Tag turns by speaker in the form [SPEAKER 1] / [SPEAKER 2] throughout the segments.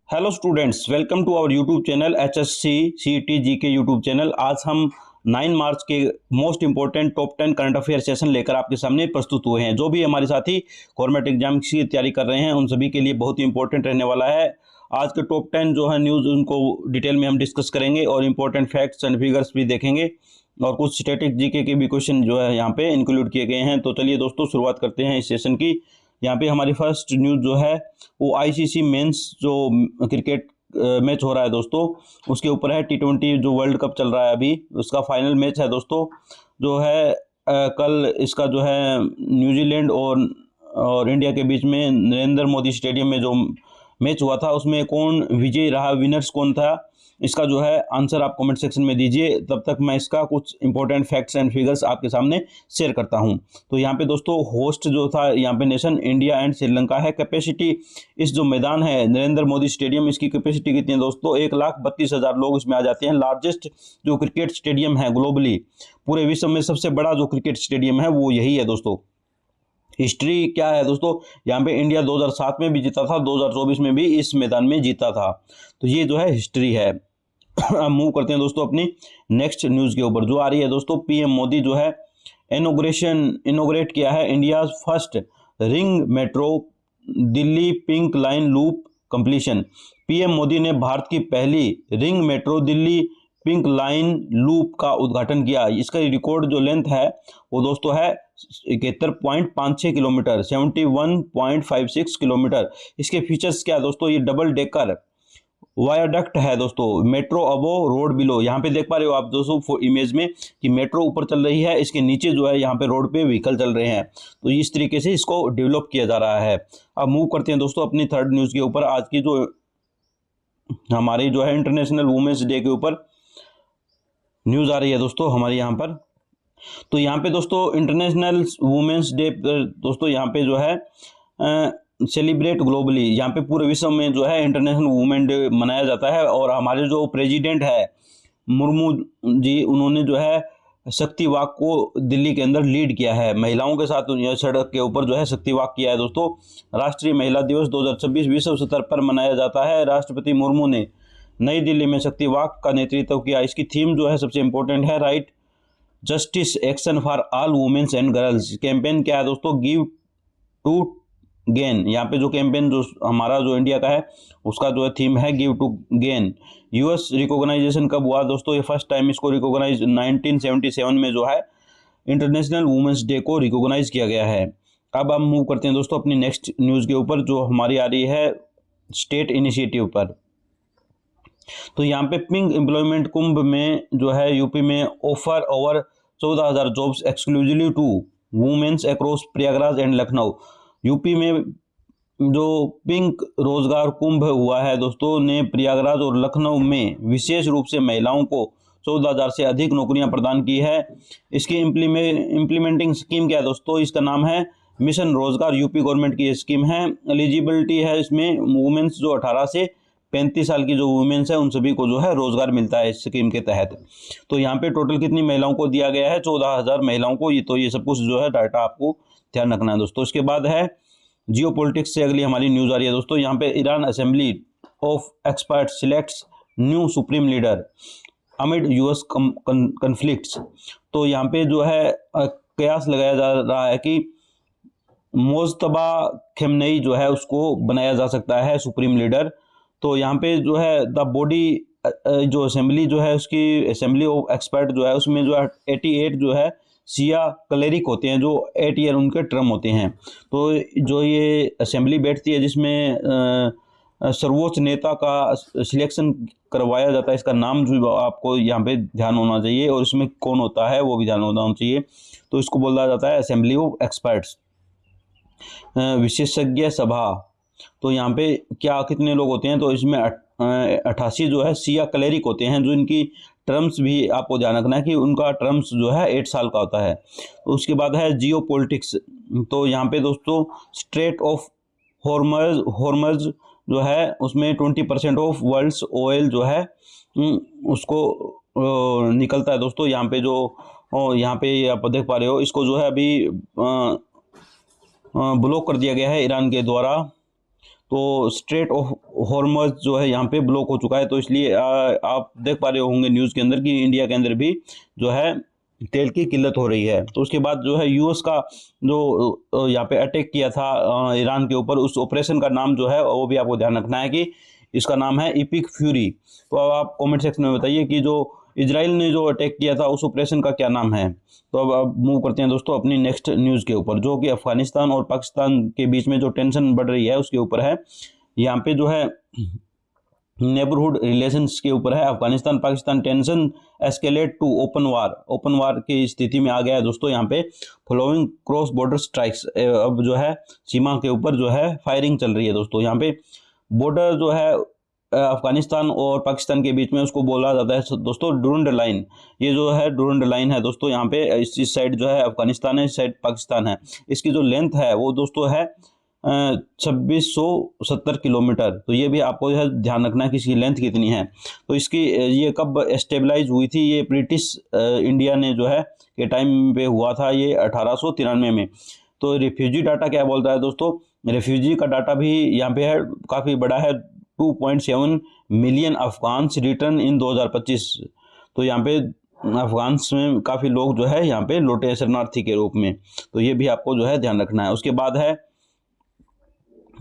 [SPEAKER 1] Hello students, welcome to our YouTube channel HSC CET GK YouTube channel. आज हम 9 March के most important top 10 current affair session लेकर आपके सामने प्रस्तुत हुए हैं। जो भी हमारे साथी गवर्नमेंट एग्जाम की तैयारी कर रहे हैं उन सभी के लिए बहुत ही इंपॉर्टेंट रहने वाला है। आज के टॉप 10 जो है न्यूज़ उनको डिटेल में हम डिस्कस करेंगे और इंपॉर्टेंट फैक्ट्स एंड फिगर्स भी देखेंगे और कुछ स्टैटिक जीके के भी क्वेश्चन जो है यहाँ पे इंक्लूड किए गए हैं। तो चलिए दोस्तों शुरुआत करते हैं इस सेशन की। यहाँ पे हमारी फर्स्ट न्यूज़ जो है वो ICC मेंस जो क्रिकेट मैच हो रहा है दोस्तों, उसके ऊपर है। T20 जो वर्ल्ड कप चल रहा है अभी, उसका फाइनल मैच है दोस्तों। जो है कल इसका जो है न्यूजीलैंड और इंडिया के बीच में नरेंद्र मोदी स्टेडियम में जो मैच हुआ था उसमें कौन विजयी रहा, विनर्स कौन था, इसका जो है आंसर आप कमेंट सेक्शन में दीजिए। तब तक मैं इसका कुछ इंपॉर्टेंट फैक्ट्स एंड फिगर्स आपके सामने शेयर करता हूं। तो यहाँ पे दोस्तों होस्ट जो था यहाँ पे नेशन इंडिया एंड श्रीलंका है। कैपेसिटी इस जो मैदान है नरेंद्र मोदी स्टेडियम, इसकी कैपेसिटी कितनी है दोस्तों? 1,32,000 लोग इसमें आ जाते हैं। लार्जेस्ट जो क्रिकेट स्टेडियम है ग्लोबली, पूरे विश्व में सबसे बड़ा जो क्रिकेट स्टेडियम है वो यही है दोस्तों। हिस्ट्री क्या है दोस्तों? यहाँ पे इंडिया 2007 में भी जीता था, 2024 में भी इस मैदान में जीता था। तो ये जो है हिस्ट्री है। अब मूव करते हैं दोस्तों अपनी नेक्स्ट न्यूज़ के ऊपर जो आ रही है दोस्तों। PM मोदी जो है इनोग्रेट किया है India first ring metro Delhi pink line loop completion. PM Modi ने भारत की पहली ring metro Delhi pink line loop का उद्घाटन किया। इसका रिकॉर्ड जो लेंथ है वो दोस्तों है 71.56 किलोमीटर, 71.56 किलोमीटर। इसके फीचर्स क्या है दोस्तों? ये डबल डेकर वायाडक्ट है दोस्तों, मेट्रो अबो रोड बिलो। यहाँ पे देख पा रहे हो आप दोस्तों इमेज में कि मेट्रो ऊपर चल रही है, इसके नीचे जो है यहाँ पे रोड पे व्हीकल चल रहे हैं। तो इस तरीके से इसको डेवलप किया जा रहा है। अब मूव करते हैं दोस्तों अपनी थर्ड न्यूज़ के ऊपर। आज की जो हमारी जो है इंटरनेशनल वुमेन्स डे के ऊपर न्यूज़ आ रही है दोस्तों हमारे यहाँ पर। तो यहाँ पे दोस्तों इंटरनेशनल वुमेन्स डे पर दोस्तों यहाँ पे जो है सेलिब्रेट ग्लोबली, यहाँ पे पूरे विश्व में जो है इंटरनेशनल वुमेन डे मनाया जाता है। और हमारे जो प्रेसिडेंट है मुर्मू जी, उन्होंने जो है शक्ति वॉक को दिल्ली के अंदर लीड किया है। महिलाओं के साथ सड़क के ऊपर जो है शक्ति वॉक किया है दोस्तों। राष्ट्रीय महिला दिवस 2026 विश्व स्तर पर मनाया जाता है। राष्ट्रपति मुर्मू ने नई दिल्ली में शक्ति वॉक का नेतृत्व किया। इसकी थीम जो है सबसे इंपॉर्टेंट है right justice action for all womens and girls. Campaign क्या है दोस्तों? Give to gain. यहाँ पे जो कैंपेन जो हमारा जो इंडिया का है उसका जो है थीम है give to gain. US recognization कब हुआ दोस्तों? ये फर्स्ट टाइम इसको रिकॉग्नाइज 1977 में जो है इंटरनेशनल वुमेन्स डे को रिकॉग्नाइज किया गया है। अब हम मूव करते हैं दोस्तों अपनी नेक्स्ट न्यूज़ के ऊपर जो हमारी आ रही है स्टेट इनिशिएटिव पर। तो यहाँ पे पिंक एम्प्लॉयमेंट कुंभ में जो है यूपी में offer over 14,000 jobs exclusively to womens across Prayagraj and Lucknow. UP में जो पिंक रोजगार कुंभ हुआ है दोस्तों ने प्रयागराज और लखनऊ में विशेष रूप से महिलाओं को 14,000 से अधिक नौकरियां प्रदान की है। इसकी इम्प्लीमेंटिंग स्कीम क्या है दोस्तों? इसका नाम है मिशन रोजगार। यूपी गवर्नमेंट की स्कीम है। एलिजिबिलिटी है इसमें वुमेन्स जो 18 से 35 साल की जो वुमेन्स है उन सभी को जो है रोजगार मिलता है इस स्कीम के तहत। तो यहाँ पे टोटल कितनी महिलाओं को दिया गया है? 14,000 महिलाओं को। ये सब कुछ जो है डाटा आपको ध्यान रखना है दोस्तों। इसके बाद है जियो पॉलिटिक्स से अगली हमारी न्यूज़ आ रही है दोस्तों। यहाँ पे Iran assembly of expert selects new supreme leader amid US conflicts. तो यहाँ पे जो है कयास लगाया जा रहा है कि मोजतबा खेमनेई जो है उसको बनाया जा सकता है सुप्रीम लीडर। तो यहाँ पे जो है द बॉडी जो असेंबली जो है उसकी असेंबली ऑफ एक्सपर्ट जो है उसमें जो है 88 जो है सिया क्लेरिक होते हैं जो 8 ईयर उनके टर्म होते हैं। तो जो ये असेंबली बैठती है जिसमें सर्वोच्च नेता का सिलेक्शन करवाया जाता है, इसका नाम जो आपको यहाँ पे ध्यान होना चाहिए और इसमें कौन होता है वो भी ध्यान होना चाहिए। तो इसको बोला जाता है असेंबली ऑफ एक्सपर्ट्स विशेषज्ञ सभा। तो यहाँ पे क्या कितने लोग होते हैं? तो इसमें 88 जो है सिया क्लेरिक होते हैं जो इनकी टर्म्स भी आपको ध्यान रखना है कि उनका टर्म्स जो है 8 साल का होता है। तो उसके बाद है जियो पॉलिटिक्स। तो यहाँ पे दोस्तों स्ट्रेट ऑफ हॉर्मज जो है उसमें 20% ऑफ वर्ल्ड्स ऑयल जो है उसको निकलता है दोस्तों। यहाँ पे जो यहाँ पे आप देख पा रहे हो इसको जो है अभी ब्लॉक कर दिया गया है ईरान के द्वारा। तो स्ट्रेट ऑफ हॉर्मज जो है यहाँ पे ब्लॉक हो चुका है। तो इसलिए आप देख पा रहे होंगे न्यूज़ के अंदर कि इंडिया के अंदर भी जो है तेल की किल्लत हो रही है। तो उसके बाद जो है यूएस का जो यहाँ पे अटैक किया था ईरान के ऊपर, उस ऑपरेशन का नाम जो है वो भी आपको ध्यान रखना है कि इसका नाम है इपिक फ्यूरी। तो अब आप कमेंट सेक्शन में बताइए कि जो इजराइल ने जो अटैक किया था उस ऑपरेशन का क्या नाम है। तो अब मूव करते हैं दोस्तों अपनी नेक्स्ट न्यूज़ के ऊपर, जो कि अफगानिस्तान और पाकिस्तान के बीच में जो टेंशन बढ़ रही है उसके ऊपर है। यहाँ पे जो है नेबरहुड रिलेशंस के ऊपर है। Afghanistan Pakistan tension escalate to open war की स्थिति में आ गया है दोस्तों। यहाँ पे फॉलोइंग क्रॉस बॉर्डर स्ट्राइक्स, अब जो है सीमा के ऊपर जो है फायरिंग चल रही है दोस्तों। यहाँ पे बॉर्डर जो है अफगानिस्तान और पाकिस्तान के बीच में उसको बोला जाता है दोस्तों डूरंड लाइन। ये जो है डूरंड लाइन है दोस्तों। यहाँ पे इस साइड जो है अफगानिस्तान है, इस साइड पाकिस्तान है। इसकी जो लेंथ है वो दोस्तों है 2670 किलोमीटर। तो ये भी आपको जो है ध्यान रखना है कि इसकी लेंथ कितनी है। तो इसकी ये कब स्टेबलाइज हुई थी, ये ब्रिटिश इंडिया ने जो है के टाइम पे हुआ था, ये 1893 में। तो रिफ्यूजी डाटा क्या बोलता है दोस्तों, रिफ्यूजी का डाटा भी यहाँ पे है काफ़ी बड़ा है। 2.7 मिलियन अफगान्स रिटर्न इन 2025। तो यहाँ पे अफगान्स में काफ़ी लोग जो है यहाँ पे लौटे शरणार्थी के रूप में। तो ये भी आपको जो है ध्यान रखना है। उसके बाद है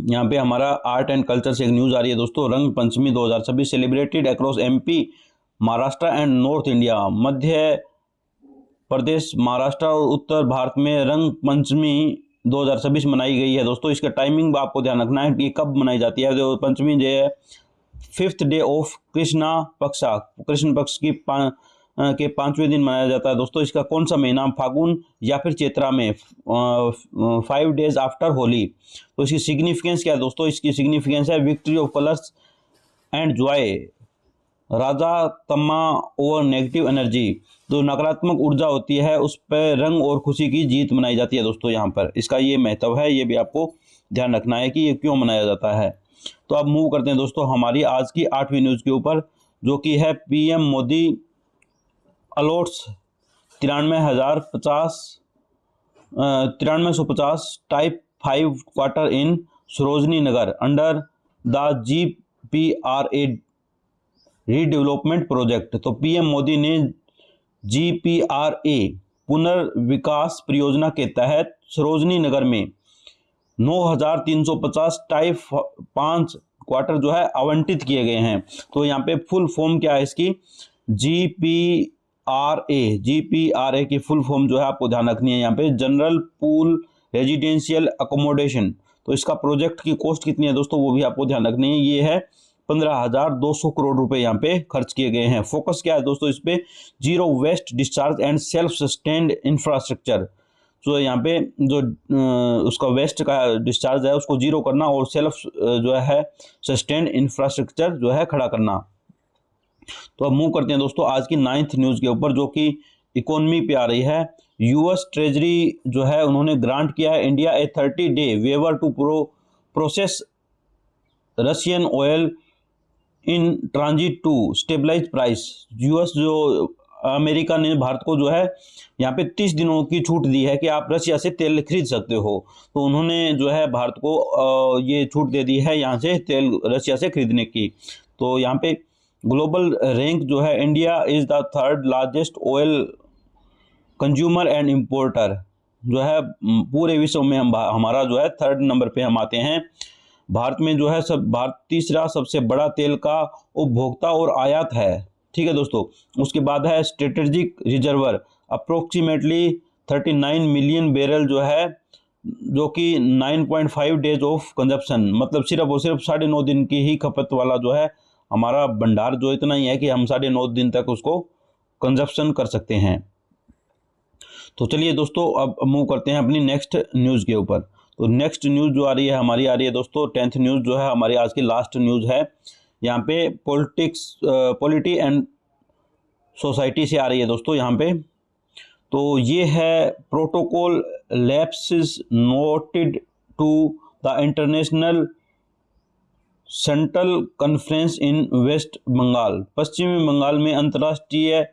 [SPEAKER 1] यहाँ पे हमारा आर्ट एंड कल्चर से एक न्यूज़ आ रही है दोस्तों। Rang Panchami 2026 celebrated across MP, Maharashtra and north India. Madhya Pradesh, Maharashtra और उत्तर भारत में रंग पंचमी 2026 मनाई गई है दोस्तों। इसका टाइमिंग आपको ध्यान रखना है कि कब मनाई जाती है। जो पंचमी जो है 5th डे ऑफ कृष्ण पक्ष की के 5वें दिन मनाया जाता है दोस्तों। इसका कौन सा महीना, फागुन या फिर चैत्रा में, 5 डेज आफ्टर होली। तो इसकी सिग्निफिकेंस क्या है दोस्तों, इसकी सिग्निफिकेंस है victory of colours and Joy, Raja Tamma over negative energy. जो नकारात्मक ऊर्जा होती है उस पर रंग और खुशी की जीत मनाई जाती है दोस्तों। यहाँ पर इसका ये महत्व है, ये भी आपको ध्यान रखना है कि ये क्यों मनाया जाता है। तो अब मूव करते हैं दोस्तों हमारी आज की 8वीं न्यूज़ के ऊपर, जो कि है PM Modi a lots 9350 type 5 quarter in Sarojini Nagar under the GPRA redevelopment project. तो पीएम मोदी ने GPRA पुनर्विकास परियोजना के तहत सरोजनी नगर में 9350 टाइप 5 क्वार्टर जो है आवंटित किए गए हैं। तो यहाँ पे फुल फॉर्म क्या है इसकी, GPRA की फुल फॉर्म जो है आपको ध्यान रखनी है। यहाँ पे जनरल पूल रेजिडेंशियल अकोमोडेशन। तो इसका प्रोजेक्ट की कॉस्ट कितनी है दोस्तों, वो भी आपको ध्यान रखनी है। ये है 15,200 करोड़ रुपए यहाँ पे खर्च किए गए हैं। फोकस क्या है दोस्तों इस पे, zero waste discharge and self sustained infrastructure. तो यहाँ पे जो उसका वेस्ट का डिस्चार्ज है उसको जीरो करना और सेल्फ जो है सस्टेन्ड इंफ्रास्ट्रक्चर जो है खड़ा करना। तो अब मूव करते हैं दोस्तों आज की 9th न्यूज़ के ऊपर, जो कि इकोनॉमी पे आ रही है। यूएस ट्रेजरी जो है उन्होंने ग्रांट किया है India a 30 day waiver to process Russian oil in transit to stabilise price. US जो अमेरिका ने भारत को जो है यहाँ पे 30 दिनों की छूट दी है कि आप रशिया से तेल खरीद सकते हो। तो उन्होंने जो है भारत को ये छूट दे दी है यहाँ से तेल रशिया से खरीदने की। तो यहाँ पे ग्लोबल रैंक जो है, India is the 3rd largest oil consumer and importer. जो है पूरे विश्व में हमारा जो है 3rd नंबर पे हम आते हैं। भारत में जो है भारत 3रा सबसे बड़ा तेल का उपभोक्ता और आयात है। ठीक है दोस्तों। उसके बाद है strategic reservoir approximately 39 million barrel जो है, जो कि 9.5 डेज ऑफ कंजप्शन, मतलब सिर्फ और सिर्फ 9.5 दिन की ही खपत वाला जो है हमारा भंडार जो इतना ही है कि हम 9.5 दिन तक उसको कंजप्शन कर सकते हैं। तो चलिए दोस्तों अब मूव करते हैं अपनी नेक्स्ट न्यूज़ के ऊपर। तो नेक्स्ट न्यूज़ जो आ रही है हमारी आ रही है दोस्तों 10th न्यूज़ जो है हमारी आज की लास्ट न्यूज़ है। यहाँ पे पॉलिटी एंड सोसाइटी से आ रही है दोस्तों यहाँ पे। तो ये है protocol lapses noted to the international central conference in West Bengal. पश्चिमी बंगाल में अंतर्राष्ट्रीय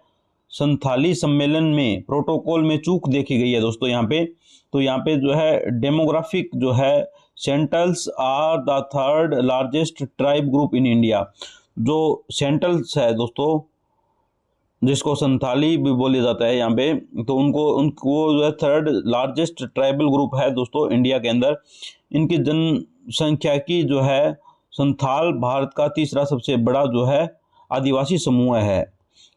[SPEAKER 1] संथाली सम्मेलन में प्रोटोकॉल में चूक देखी गई है दोस्तों यहाँ पे। तो यहाँ पे जो है डेमोग्राफिक जो है Santals are the third largest tribe group in India. जो सेंटल्स है दोस्तों, जिसको संथाली भी बोले जाता है यहाँ पे, तो उनको जो है थर्ड लार्जेस्ट ट्राइबल ग्रुप है दोस्तों इंडिया के अंदर। इनकी जनसंख्या की जो है संथाल भारत का तीसरा सबसे बड़ा जो है आदिवासी समूह है।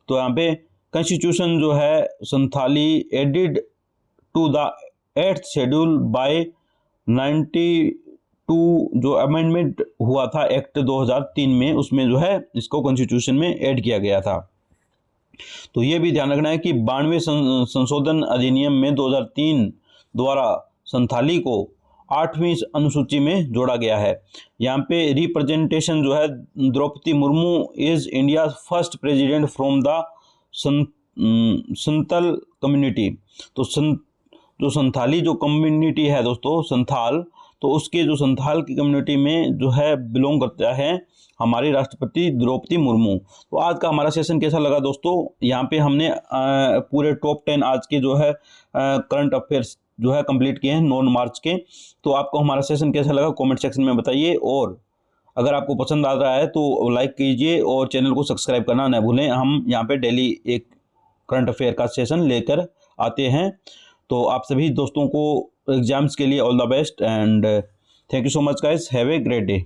[SPEAKER 1] तो यहाँ पे कॉन्स्टिट्यूशन जो है Santhali added to the 8th schedule by 92 जो अमेंडमेंट हुआ था एक्ट 2003 में, उसमें जो है इसको कॉन्स्टिट्यूशन में ऐड किया गया था। तो ये भी ध्यान रखना है कि 92 संशोधन अधिनियम में 2003 द्वारा संथाली को 8वीं अनुसूची में जोड़ा गया है। यहाँ पे रिप्रेजेंटेशन जो है Droupadi Murmu is India first president from the Santhal community. तो जो संथाली जो कम्युनिटी है दोस्तों संथाल, तो उसके जो संथाल की कम्युनिटी में जो है बिलोंग करता है हमारी राष्ट्रपति द्रौपदी मुर्मू। तो आज का हमारा सेशन कैसा लगा दोस्तों? यहाँ पे हमने पूरे टॉप 10 आज के जो है करंट अफेयर्स जो है कंप्लीट किए हैं 9 मार्च के। तो आपको हमारा सेशन कैसा लगा कमेंट सेक्शन में बताइए, और अगर आपको पसंद आ रहा है तो लाइक कीजिए और चैनल को सब्सक्राइब करना न भूलें। हम यहाँ पे डेली एक करंट अफेयर का सेशन लेकर आते हैं। तो आप सभी दोस्तों को एग्जाम्स के लिए all the best and thank you so much guys, have a great day.